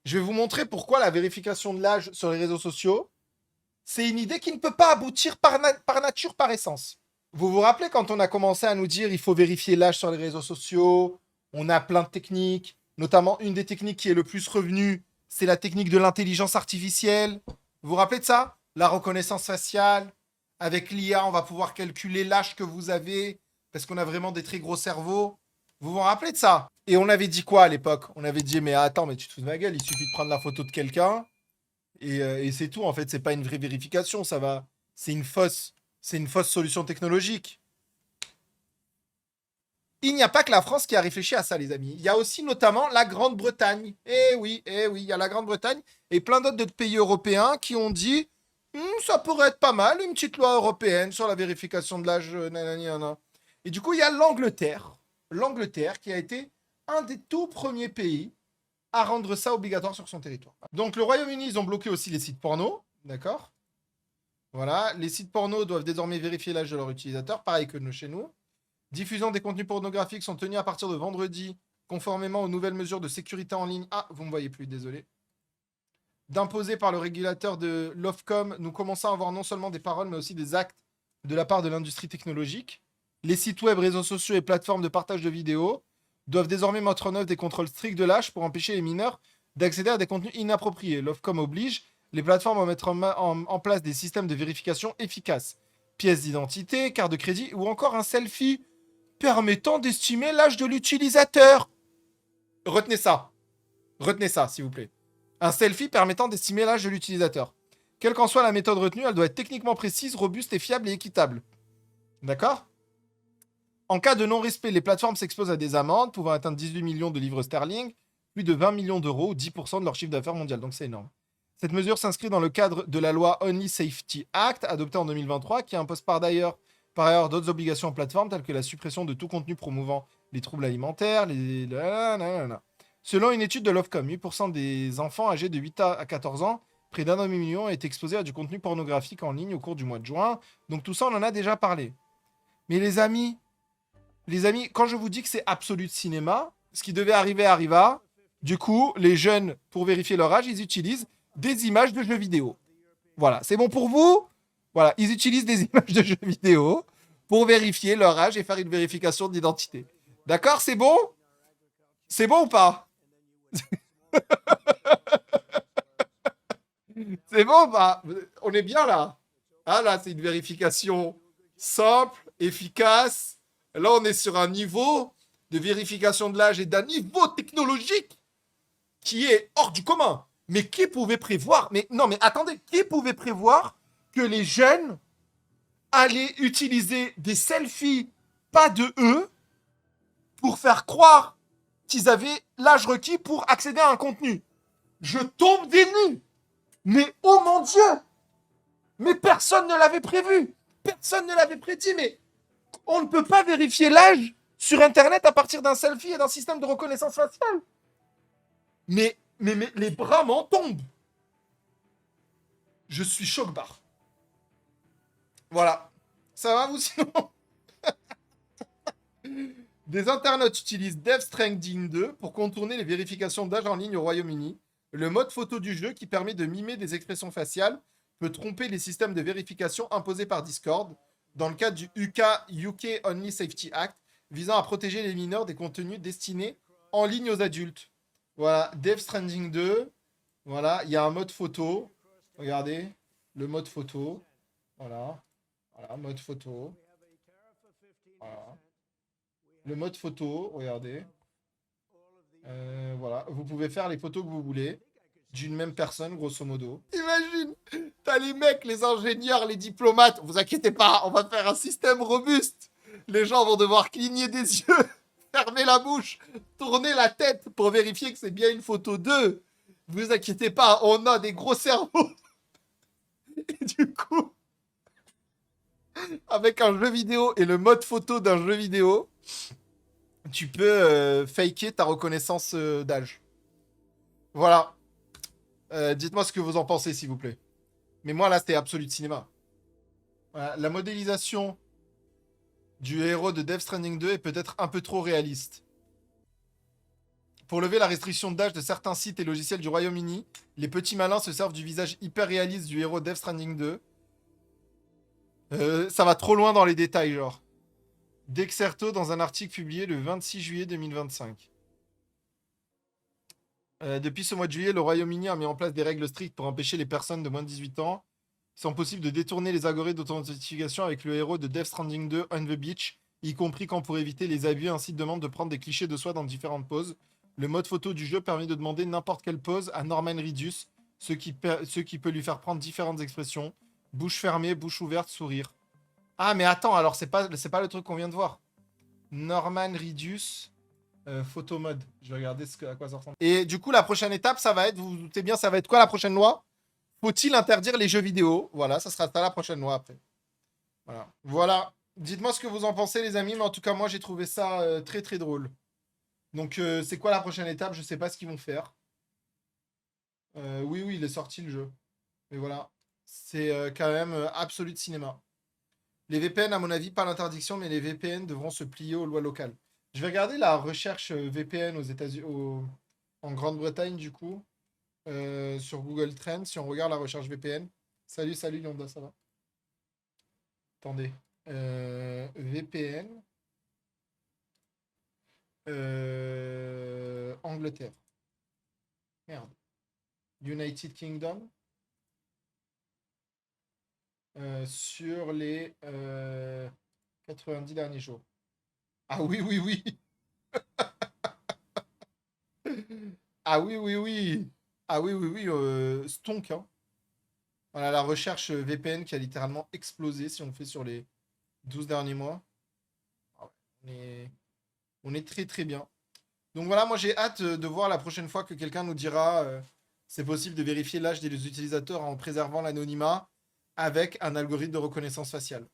Je vais vous montrer pourquoi la vérification de l'âge sur les réseaux sociaux, c'est une idée qui ne peut pas aboutir par nature, par essence. Vous vous rappelez quand on a commencé à nous dire il faut vérifier l'âge sur les réseaux sociaux, on a plein de techniques, notamment une des techniques qui est le plus revenue, c'est la technique de l'intelligence artificielle. Vous vous rappelez de ça? La reconnaissance faciale. Avec l'IA, on va pouvoir calculer l'âge que vous avez, parce qu'on a vraiment des très gros cerveaux. Vous vous rappelez de ça? Et on avait dit quoi à l'époque? On avait dit, mais attends, mais tu te fous de ma gueule, il suffit de prendre la photo de quelqu'un, et c'est tout. En fait, c'est pas une vraie vérification, ça va. C'est une fausse solution technologique. Il n'y a pas que la France qui a réfléchi à ça, les amis. Il y a aussi notamment la Grande-Bretagne. Eh oui, il y a la Grande-Bretagne et plein d'autres pays européens qui ont dit ça pourrait être pas mal, une petite loi européenne sur la vérification de l'âge. Nanani, nanana. Et du coup, il y a l'Angleterre. L'Angleterre qui a été un des tout premiers pays à rendre ça obligatoire sur son territoire. Donc, le Royaume-Uni, ils ont bloqué aussi les sites porno. D'accord. Voilà. Les sites porno doivent désormais vérifier l'âge de leurs utilisateurs, pareil que nous chez nous. Diffusion des contenus pornographiques sont tenus à partir de vendredi, conformément aux nouvelles mesures de sécurité en ligne. Ah, vous ne me voyez plus, désolé. D'imposer par le régulateur de l'Ofcom, nous commençons à avoir non seulement des paroles, mais aussi des actes de la part de l'industrie technologique. Les sites web, réseaux sociaux et plateformes de partage de vidéos doivent désormais mettre en œuvre des contrôles stricts de l'âge pour empêcher les mineurs d'accéder à des contenus inappropriés. L'Ofcom oblige les plateformes à mettre en place des systèmes de vérification efficaces. Pièces d'identité, carte de crédit ou encore un selfie permettant d'estimer l'âge de l'utilisateur. Retenez ça. Retenez ça, s'il vous plaît. Un selfie permettant d'estimer l'âge de l'utilisateur. Quelle qu'en soit la méthode retenue, elle doit être techniquement précise, robuste et fiable et équitable. D'accord? En cas de non-respect, les plateformes s'exposent à des amendes pouvant atteindre 18 millions de livres sterling, plus de 20 millions d'euros ou 10% de leur chiffre d'affaires mondial. Donc c'est énorme. Cette mesure s'inscrit dans le cadre de la loi Only Safety Act, adoptée en 2023, qui impose par ailleurs d'autres obligations aux plateformes, telles que la suppression de tout contenu promouvant les troubles alimentaires, Selon une étude de l'Ofcom, 8% des enfants âgés de 8 à 14 ans, près d'un demi-million, ont été exposés à du contenu pornographique en ligne au cours du mois de juin. Donc tout ça, on en a déjà parlé. Mais les amis, quand je vous dis que c'est absolu de cinéma, ce qui devait arriver arriva. Du coup, les jeunes, pour vérifier leur âge, ils utilisent des images de jeux vidéo. Voilà, c'est bon pour vous? Voilà, ils utilisent des images de jeux vidéo pour vérifier leur âge et faire une vérification d'identité. D'accord, c'est bon? C'est bon ou pas? C'est bon ou pas? On est bien là? Ah là, c'est une vérification simple, efficace. Là, on est sur un niveau de vérification de l'âge et d'un niveau technologique qui est hors du commun. Mais qui pouvait prévoir? Mais non, mais attendez, qui pouvait prévoir que les jeunes allaient utiliser des selfies pas de eux pour faire croire qu'ils avaient l'âge requis pour accéder à un contenu? Je tombe des nues. Mais oh mon Dieu! Mais personne ne l'avait prévu. Personne ne l'avait prédit. Mais on ne peut pas vérifier l'âge sur Internet à partir d'un selfie et d'un système de reconnaissance faciale. Mais les bras m'en tombent. Je suis choc-barre. Voilà. Ça va vous sinon? Des internautes utilisent Death Stranding 2 pour contourner les vérifications d'âge en ligne au Royaume-Uni. Le mode photo du jeu, qui permet de mimer des expressions faciales, peut tromper les systèmes de vérification imposés par Discord dans le cadre du UK Only Safety Act, visant à protéger les mineurs des contenus destinés en ligne aux adultes. Voilà, Death Stranding 2. Voilà, il y a un mode photo. Regardez, le mode photo. Voilà, voilà, mode photo. Voilà. Le mode photo, regardez. Voilà, vous pouvez faire les photos que vous voulez d'une même personne, grosso modo. Imagine, t'as les mecs, les ingénieurs, les diplomates. Vous inquiétez pas, on va faire un système robuste. Les gens vont devoir cligner des yeux, fermer la bouche, tourner la tête pour vérifier que c'est bien une photo d'eux. Vous inquiétez pas, on a des gros cerveaux. Et du coup, avec un jeu vidéo et le mode photo d'un jeu vidéo, tu peux faker ta reconnaissance d'âge. Voilà. Dites-moi ce que vous en pensez, s'il vous plaît. Mais moi, là, c'était absolu de cinéma. Voilà. La modélisation du héros de Death Stranding 2 est peut-être un peu trop réaliste. Pour lever la restriction d'âge de certains sites et logiciels du Royaume-Uni, les petits malins se servent du visage hyper réaliste du héros Death Stranding 2. Ça va trop loin dans les détails, genre. Dexerto dans un article publié le 26 juillet 2025. Depuis ce mois de juillet, le Royaume-Uni a mis en place des règles strictes pour empêcher les personnes de moins de 18 ans. Il semble possible de détourner les algorithmes d'authentification avec le héros de Death Stranding 2 On the Beach, y compris quand pour éviter les abus, un site demande de prendre des clichés de soi dans différentes poses. Le mode photo du jeu permet de demander n'importe quelle pose à Norman Reedus, ce qui peut lui faire prendre différentes expressions. Bouche fermée, bouche ouverte, sourire. Ah mais attends, alors c'est pas le truc qu'on vient de voir. Norman Reedus, photo mode. Je vais regarder à quoi ça ressemble. Et du coup, la prochaine étape, ça va être, vous vous doutez bien, ça va être quoi la prochaine loi? Faut-il interdire les jeux vidéo? Voilà, ça sera ça la prochaine loi après. Voilà. Voilà. Dites-moi ce que vous en pensez, les amis, mais en tout cas, moi, j'ai trouvé ça très très drôle. Donc, c'est quoi la prochaine étape? Je sais pas ce qu'ils vont faire. Oui, oui, il est sorti le jeu. Mais voilà. C'est quand même absolu de cinéma. Les VPN, à mon avis, pas l'interdiction, mais les VPN devront se plier aux lois locales. Je vais regarder la recherche VPN aux États-Unis, en Grande-Bretagne, du coup, sur Google Trends, si on regarde la recherche VPN. Salut, salut, Yonda, ça va? Attendez. VPN. Angleterre. Merde. United Kingdom. Sur les 90 derniers jours. Ah oui, oui, oui. Ah oui, oui, oui. Ah oui, oui, oui. Stonk, hein. Voilà la recherche VPN qui a littéralement explosé si on le fait sur les 12 derniers mois. Ah ouais, on est très très bien. Donc voilà, moi j'ai hâte de voir la prochaine fois que quelqu'un nous dira c'est possible de vérifier l'âge des utilisateurs en préservant l'anonymat avec un algorithme de reconnaissance faciale.